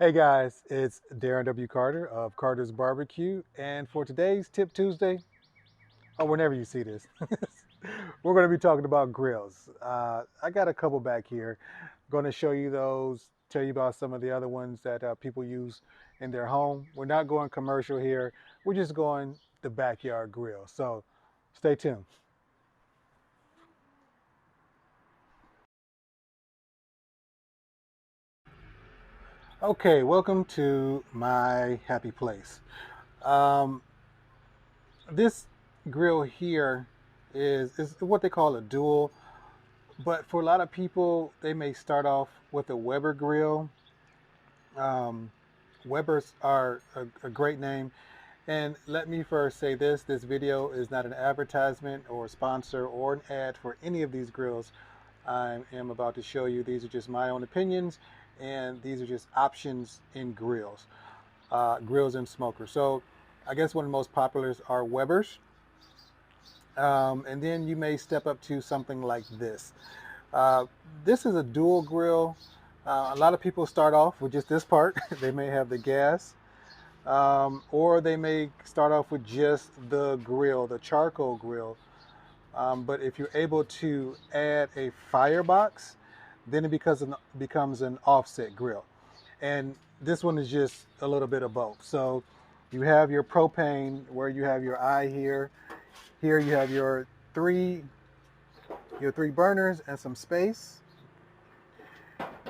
Hey guys, it's Darren W. Carter of Carter's Barbecue, and for today's Tip Tuesday, or whenever you see this, we're going to be talking about grills. I got a couple back here. I'm going to show you those, tell you about some of the other ones that people use in their home. We're not going commercial here, we're just going the backyard grill. So stay tuned. Okay, welcome to my happy place. Um, this grill here is what they call a dual, but for a lot of people they may start off with a Weber grill. um, Webers are a great name, and let me first say this video is not an advertisement or a sponsor or an ad for any of these grills I am about to show you. These are just my own opinions, and these are just options in grills and smokers. So I guess one of the most populars are Webers. And then you may step up to something like this. Uh, this is a dual grill. A lot of people start off with just this part. They may have the gas, or they may start off with just the grill, the charcoal grill. But if you're able to add a firebox, then it becomes an offset grill. And this one is just a little bit of both. So you have your propane where you have your eye here. Here you have three your three burners and some space.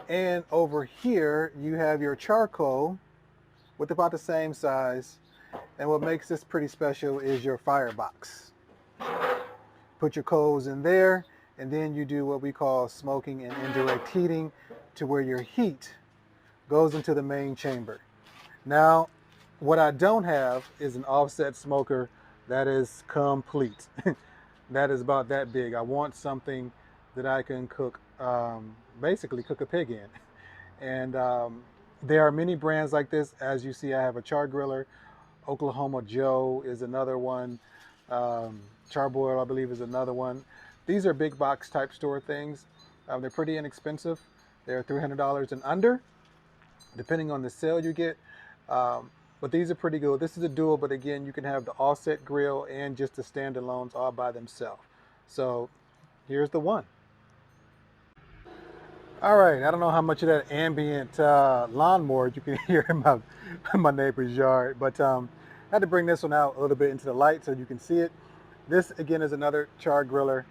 And over here you have your charcoal with about the same size. And what makes this pretty special is your firebox. Put your coals in there, and then you do what we call smoking and indirect heating, to where your heat goes into the main chamber. Now, what I don't have is an offset smoker that is complete. That is about that big. I want something that I can cook, basically cook a pig in. And there are many brands like this. As you see, I have a CharGriller. Oklahoma Joe is another one. CharBroil, I believe, is another one. These are big box type store things. They're pretty inexpensive. They're $300 and under, depending on the sale you get. But these are pretty good. This is a dual, but again, you can have the offset grill and just the standalones all by themselves. So here's the one. All right, I don't know how much of that ambient lawnmower you can hear in my neighbor's yard, but I had to bring this one out a little bit into the light so you can see it. This again is another CharGriller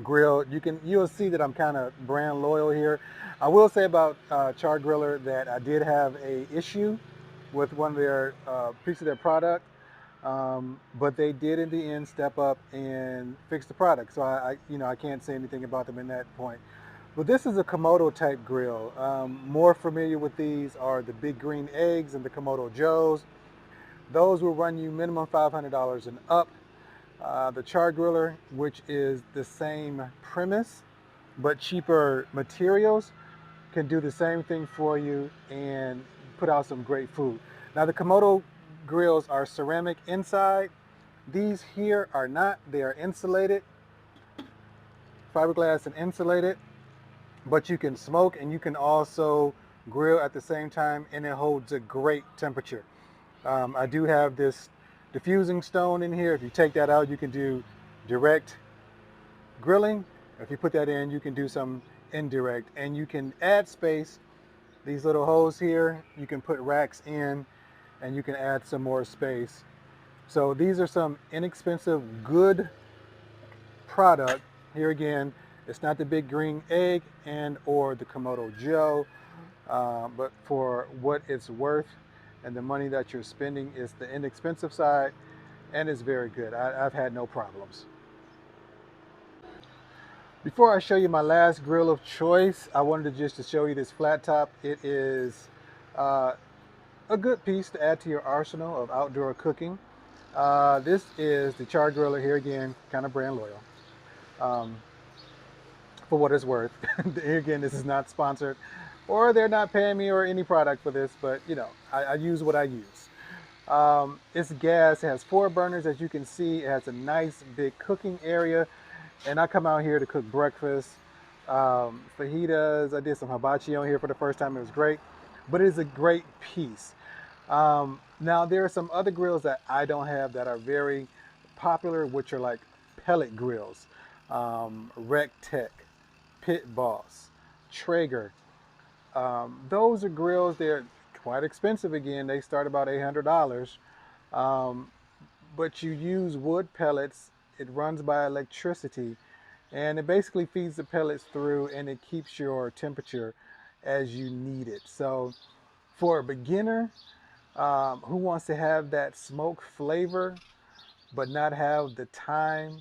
grill. You'll see that I'm kind of brand loyal here. I will say about CharGriller that I did have a issue with one of their piece of their product, but they did in the end step up and fix the product. So I can't say anything about them in that point. But this is a Komodo type grill. More familiar with these are the Big Green Eggs and the Komodo Joes. Those will run you minimum $500 and up. The CharGriller, which is the same premise but cheaper materials, can do the same thing for you and put out some great food. Now the Komodo grills are ceramic inside. These here are not. They are insulated, fiberglass and insulated, but you can smoke and you can also grill at the same time, and it holds a great temperature. I do have this diffusing stone in here. If you take that out, you can do direct grilling. If you put that in, you can do some indirect, and you can add space. These little holes here, you can put racks in, and you can add some more space. So these are some inexpensive, good product. Here again, it's not the Big Green Egg and or the Komodo Joe, but for what it's worth and the money that you're spending, is the inexpensive side, and it's very good. I've had no problems. Before I show you my last grill of choice, I wanted to show you this flat top. It is a good piece to add to your arsenal of outdoor cooking. This is the CharGriller. Here again, kind of brand loyal, for what it's worth. Here again, this is not sponsored, or they're not paying me or any product for this, but I use what I use. It's gas. It has 4 burners, as you can see. It has a nice big cooking area, and I come out here to cook breakfast, Fajitas. I did some hibachi on here for the first time. It was great, but it is a great piece. Now there are some other grills that I don't have that are very popular, which are like pellet grills, Rectech, Pit Boss, Traeger. Those are grills. They're quite expensive. Again, they start about $800. Um, but you use wood pellets. It runs by electricity, and it basically feeds the pellets through, and it keeps your temperature as you need it. So for a beginner who wants to have that smoke flavor but not have the time,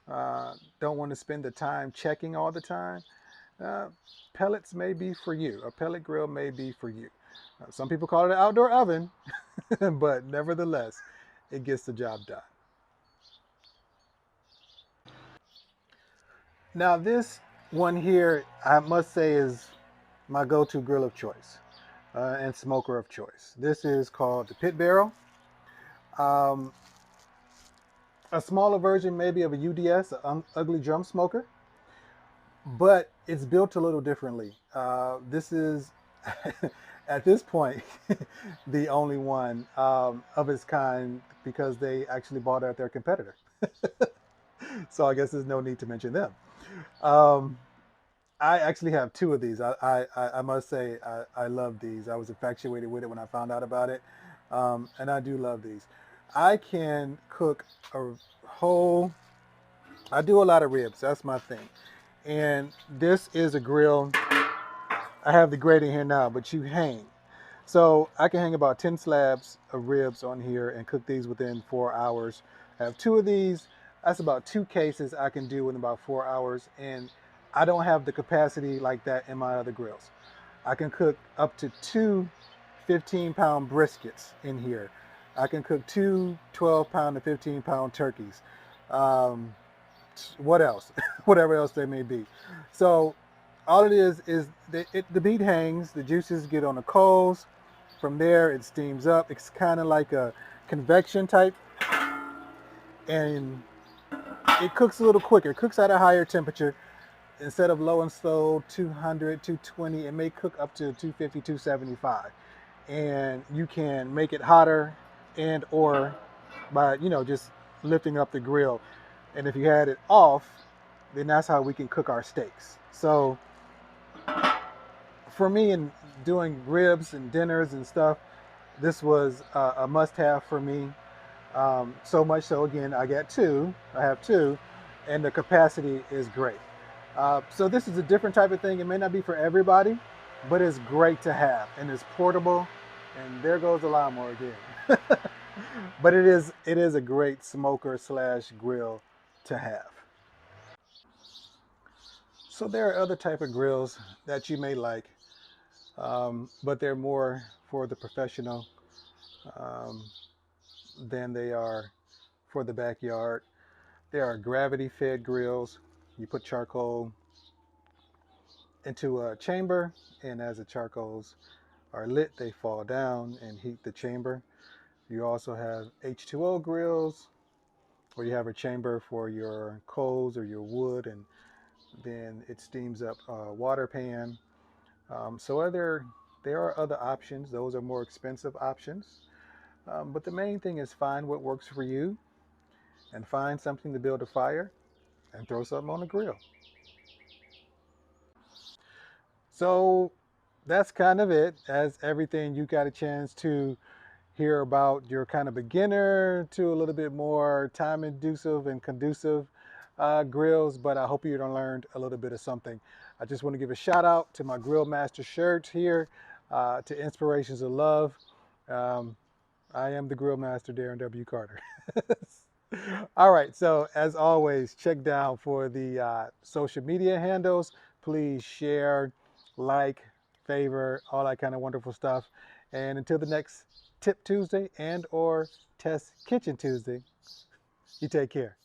don't want to spend the time checking all the time, uh, pellets may be for you. A pellet grill may be for you. Some people call it an outdoor oven, but nevertheless, it gets the job done. Now, this one here, I must say, is my go-to grill of choice and smoker of choice. This is called the Pit Barrel. Um, a smaller version maybe of a UDS, an ugly drum smoker, but it's built a little differently. This is, at this point, the only one of its kind because they actually bought out their competitor. So I guess there's no need to mention them. Um, I actually have two of these. I must say I love these. I was infatuated with it when I found out about it, and I do love these. I can cook a whole. I do a lot of ribs. That's my thing, and this is a grill. I have the grating here now, but you hang. So I can hang about 10 slabs of ribs on here and cook these within 4 hours. I have two of these. That's about two cases I can do in about 4 hours. And I don't have the capacity like that in my other grills. I can cook up to two 15-pound briskets in here. I can cook two 12-pound to 15-pound turkeys. Um, what else? Whatever else they may be. So all it is the meat hangs, the juices get on the coals. From there, it steams up. It's kind of like a convection type, and it cooks a little quicker. It cooks at a higher temperature. Instead of low and slow, 200, 220, it may cook up to 250, 275. And you can make it hotter and or by, just lifting up the grill. And if you had it off, then that's how we can cook our steaks. So for me, in doing ribs and dinners and stuff, this was a must-have for me. So much so, again, I got two. I have two, and the capacity is great. So this is a different type of thing. It may not be for everybody, but it's great to have, and it's portable. And there goes the lawnmower again. But it is a great smoker slash grill to have. So there are other type of grills that you may like, but they're more for the professional um, than they are for the backyard. There are gravity fed grills. You put charcoal into a chamber, and as the charcoals are lit, they fall down and heat the chamber. You also have H2O grills, where you have a chamber for your coals or your wood, and then it steams up a water pan. There are other options. Those are more expensive options. But the main thing is find what works for you and find something to build a fire and throw something on the grill. So that's kind of it. As everything, you got a chance to hear about your kind of beginner to a little bit more time inducive and conducive grills, but I hope you learned a little bit of something. I just want to give a shout out to my Grill Master shirt here, to Inspirations of Love. Um, I am the Grill Master, Darren W. Carter. All right, so as always, check down for the social media handles. Please share, like, favor, all that kind of wonderful stuff. And until the next Tip Tuesday and or Test Kitchen Tuesday, you take care.